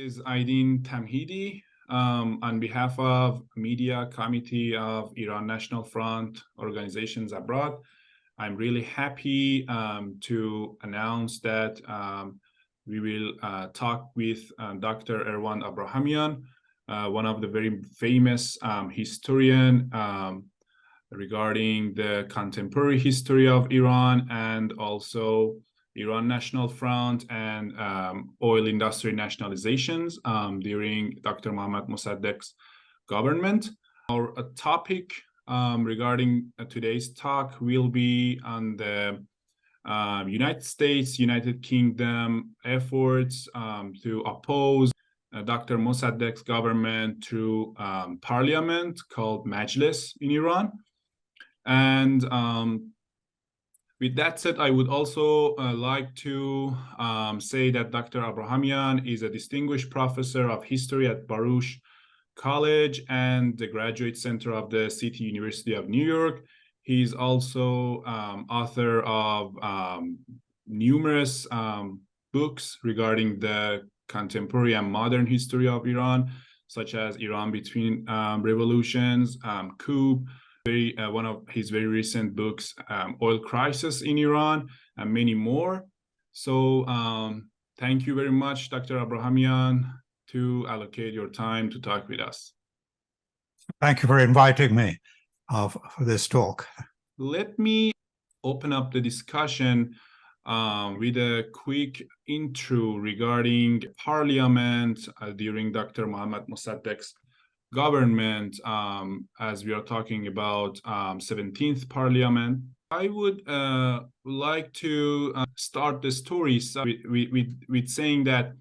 is Aydin Tamhidi on behalf of Media Committee of Iran National Front Organizations Abroad. I'm really happy to announce that we will talk with Dr. Ervand Abrahamian, one of the very famous historian regarding the contemporary history of Iran and also Iran National Front and oil industry nationalizations during Dr. Mohammad Mosaddeq's government. Our topic regarding today's talk will be on the United States, United Kingdom efforts to oppose Dr. Mosaddeq's government through parliament called Mejlis in Iran. And with that said, I would also like to say that Dr. Abrahamian is a distinguished professor of history at Baruch College and the Graduate Center of the City University of New York. He's also author of numerous books regarding the contemporary and modern history of Iran, such as Iran Between Revolutions, Coup, one of his very recent books, Oil Crisis in Iran, and many more. So thank you very much, Dr. Abrahamian, to allocate your time to talk with us. Thank you for inviting me for this talk. Let me open up the discussion with a quick intro regarding parliament during Dr. Mohammad Mosaddeq's government, as we are talking about 17th parliament. I would like to start the story with saying that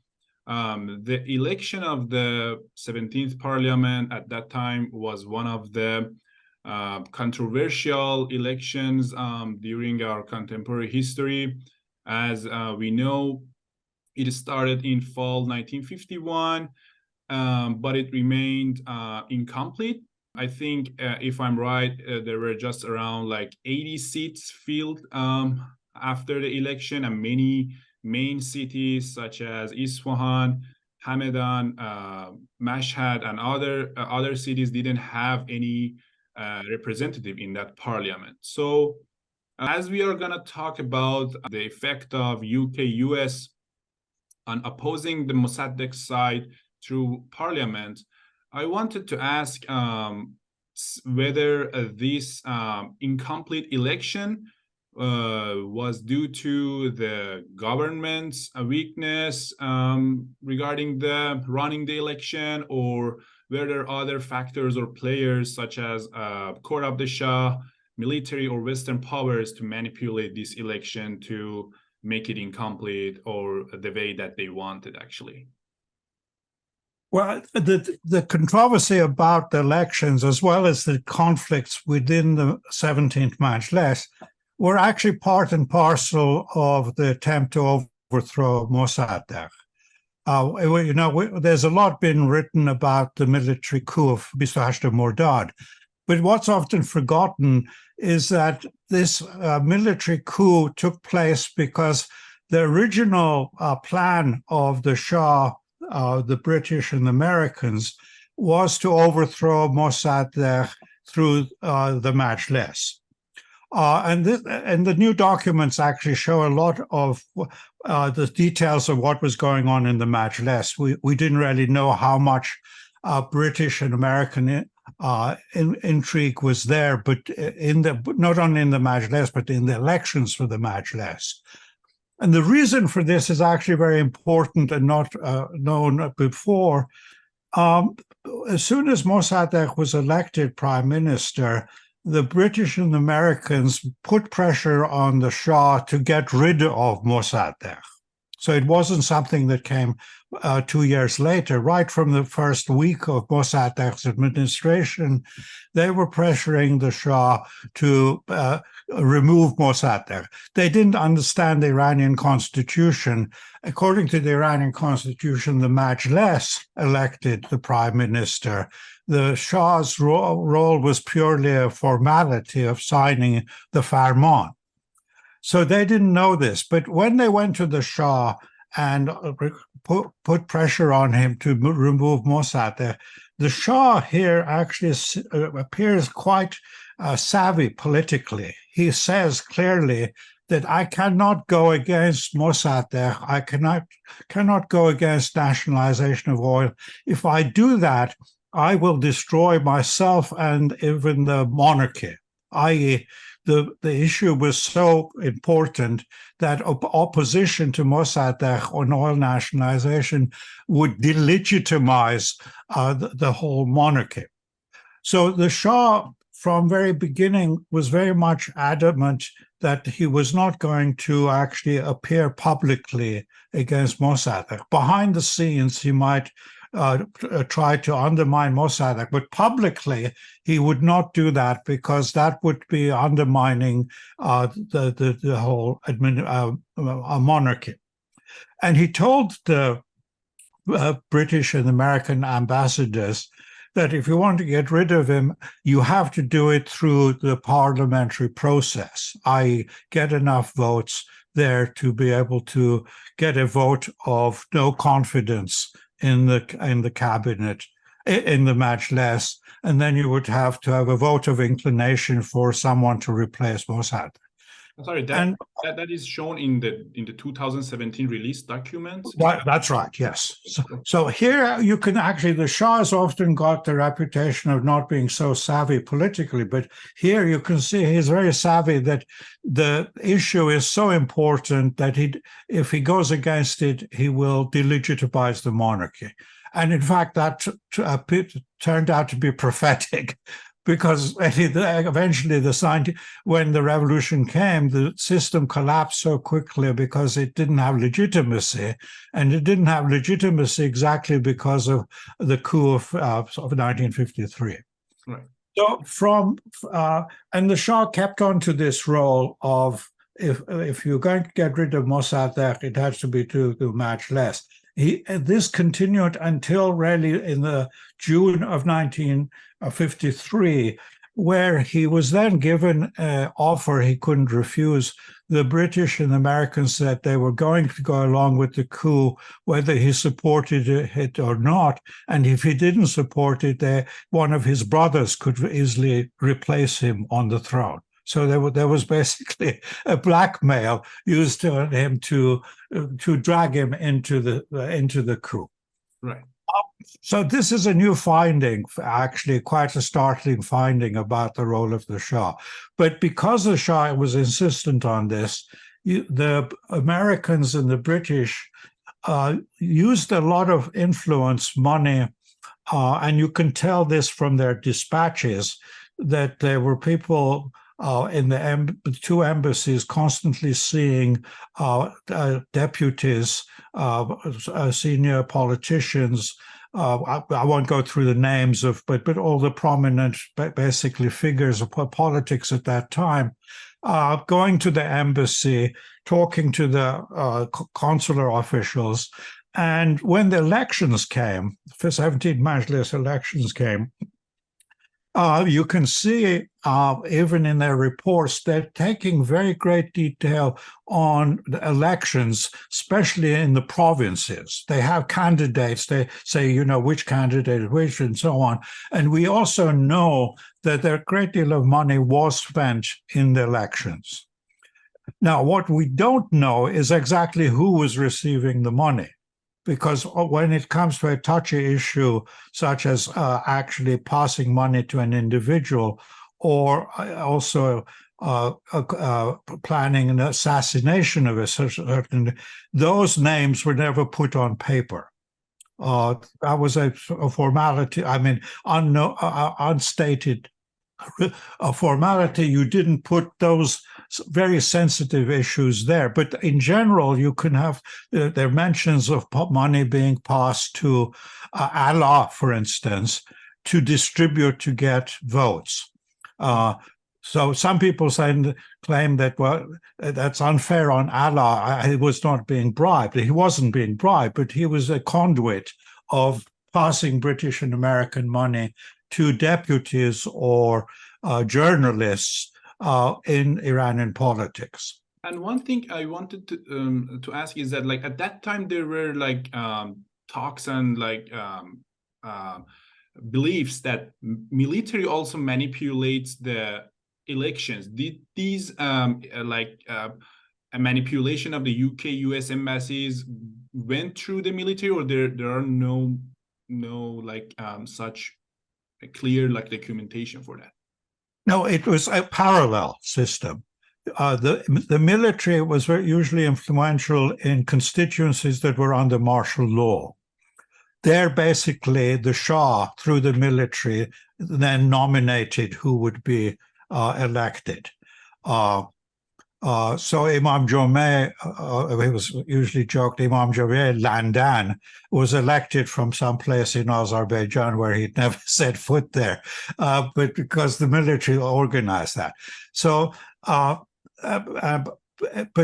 the election of the 17th parliament at that time was one of the controversial elections during our contemporary history. As we know, it started in fall 1951, but it remained incomplete. I think, if I'm right, there were just around like 80 seats filled after the election, and many main cities such as Isfahan, Hamadan, Mashhad, and other cities didn't have any representative in that parliament. So as we are going to talk about the effect of UK-US on opposing the Mosaddeq side through parliament, I wanted to ask whether this incomplete election was due to the government's weakness regarding running the election, or were there other factors or players such as court of the Shah, military or Western powers to manipulate this election to make it incomplete or the way that they wanted actually? Well, the controversy about the elections, as well as the conflicts within the 17th Mejlis, were actually part and parcel of the attempt to overthrow Mosaddeq. There's a lot been written about the military coup of 28 Mordad, but what's often forgotten is that this military coup took place because the original plan of the Shah, the British and the Americans, was to overthrow Mosaddeq through the Mejlis. And the new documents actually show a lot of the details of what was going on in the Mejlis. We didn't really know how much British and American intrigue was there, but not only in the Mejlis, but in the elections for the Mejlis. And the reason for this is actually very important and not known before. As soon as Mosaddeq was elected prime minister, the British and Americans put pressure on the Shah to get rid of Mosaddeq. So it wasn't something that came 2 years later. Right from the first week of Mossaddeq's administration, they were pressuring the Shah to remove Mosaddeq. They didn't understand the Iranian constitution. According to the Iranian constitution, the Mejlis elected the prime minister. The Shah's role was purely a formality of signing the Farman. So they didn't know this. But when they went to the Shah and put pressure on him to remove Mossadegh. The Shah here actually appears quite savvy politically. He says clearly that I cannot go against Mossadegh. I cannot go against nationalization of oil. If I do that, I will destroy myself and even the monarchy, i.e., the issue was so important that opposition to Mossadegh on oil nationalization would delegitimize the whole monarchy. So the Shah, from very beginning, was very much adamant that he was not going to actually appear publicly against Mossadegh. Behind the scenes, he might try to undermine Mossadegh, but publicly he would not do that because that would be undermining the whole monarchy. And he told the British and American ambassadors that if you want to get rid of him, you have to do it through the parliamentary process, i.e., get enough votes there to be able to get a vote of no confidence in the cabinet, in the Mejlis, and then you would have to have a vote of inclination for someone to replace Mossadegh. Sorry, that is shown in the 2017 release document? That's right, yes. So here you can actually, the Shah has often got the reputation of not being so savvy politically, but here you can see he's very savvy that the issue is so important that if he goes against it, he will delegitimize the monarchy. And in fact, that turned out to be prophetic. Because eventually, when the revolution came, the system collapsed so quickly because it didn't have legitimacy, and it didn't have legitimacy exactly because of the coup of 1953. Right. So and the Shah kept on to this role of if you're going to get rid of Mossadegh, it has to be to the Mejlis. This continued until really in the June of 1953, where he was then given an offer he couldn't refuse. The British and Americans said they were going to go along with the coup, whether he supported it or not. And if he didn't support it, one of his brothers could easily replace him on the throne. So there was basically a blackmail used on him to drag him into the coup. Right. So this is a new finding, actually quite a startling finding about the role of the Shah. But because the Shah was insistent on this, the Americans and the British used a lot of influence, money, and you can tell this from their dispatches that there were people in the two embassies constantly seeing deputies, senior politicians. I won't go through the names but all the prominent, basically, figures of politics at that time, going to the embassy, talking to the consular officials. And when the elections came, the 17th Mejlis elections came, you can see, even in their reports, they're taking very great detail on the elections, especially in the provinces. They have candidates. They say, which candidate, which, and so on. And we also know that a great deal of money was spent in the elections. Now, what we don't know is exactly who was receiving the money. Because when it comes to a touchy issue, such as actually passing money to an individual, or also planning an assassination of a certain, those names were never put on paper. That was a formality. Unstated a formality. You didn't put those very sensitive issues there. But in general, you can have there are mentions of money being passed to Allah, for instance, to distribute to get votes. So some people claim that, well, that's unfair on Allah. He was not being bribed. He wasn't being bribed, but he was a conduit of passing British and American money to deputies or journalists in Iranian politics. And one thing I wanted to ask is that, like, at that time there were like talks and like beliefs that military also manipulates the elections. Did these a manipulation of the UK, US embassies went through the military, or there are no like such a clear like documentation for that? No, it was a parallel system. The military was usually influential in constituencies that were under martial law. There, basically, the Shah, through the military, then nominated who would be elected. So Imam Jomeh, it was usually joked, Imam Jomeh Landan was elected from some place in Azerbaijan where he'd never set foot there, but because the military organized that. So, but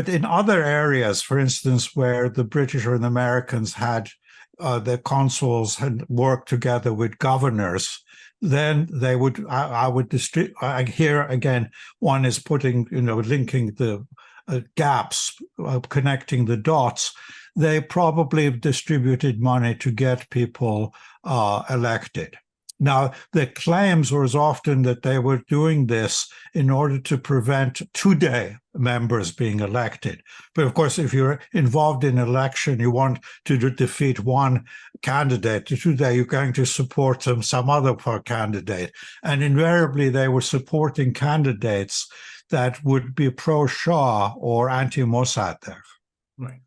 in other areas, for instance, where the British or the Americans had the consuls had worked together with governors, then they would, I would distribute, here again, one is putting, linking the gaps, connecting the dots. They probably distributed money to get people elected. Now, the claims were as often that they were doing this in order to prevent two-day members being elected. But of course, if you're involved in an election, you want to defeat one candidate. Today, you're going to support some other candidate. And invariably, they were supporting candidates that would be pro-Shah or anti-Mossaddeq. Right.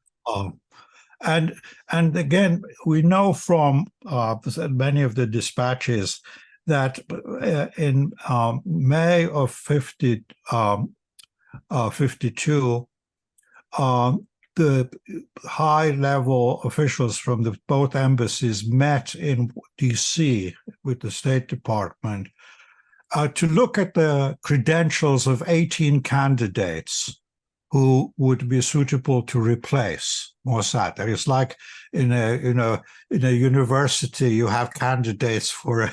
And again, we know from many of the dispatches that in May of 52, the high-level officials from both embassies met in D.C. with the State Department to look at the credentials of 18 candidates who would be suitable to replace Mossaddeq. It's like in a university, you have candidates for a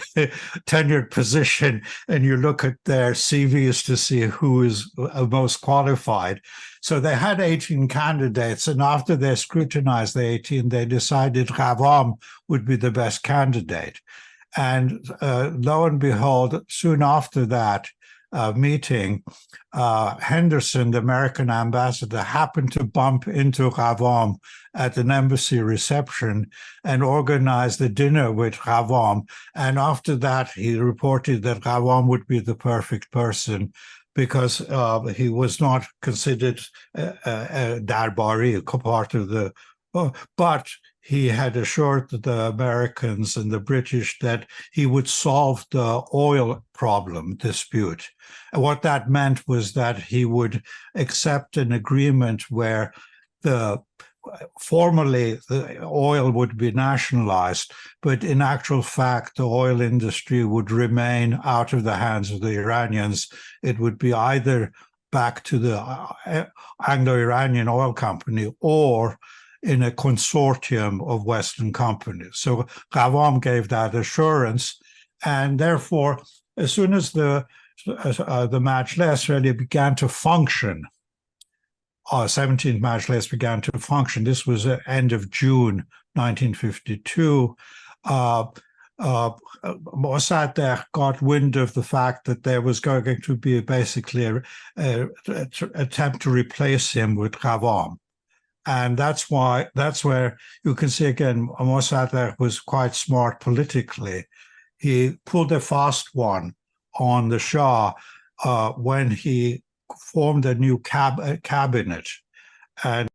tenured position, and you look at their CVs to see who is most qualified. So they had 18 candidates, and after they scrutinized the 18, they decided Ghavam would be the best candidate. And lo and behold, soon after that meeting, Henderson, the American ambassador, happened to bump into Ghavam at an embassy reception and organized a dinner with Ghavam. And after that, he reported that Ghavam would be the perfect person because he was not considered Darbari, part of the, but he had assured the Americans and the British that he would solve the oil problem dispute. And what that meant was that he would accept an agreement where formally the oil would be nationalized, but in actual fact, the oil industry would remain out of the hands of the Iranians. It would be either back to the Anglo-Iranian oil company or in a consortium of Western companies. So Ghavam gave that assurance, and therefore, as soon as the Majlis really began to function, 17th Majlis began to function. This was the end of June 1952. Mossaddeq got wind of the fact that there was going to be basically an attempt to replace him with Ghavam. And that's where you can see again, Mossaddeq was quite smart politically. He pulled a fast one on the Shah when he formed a new cabinet. And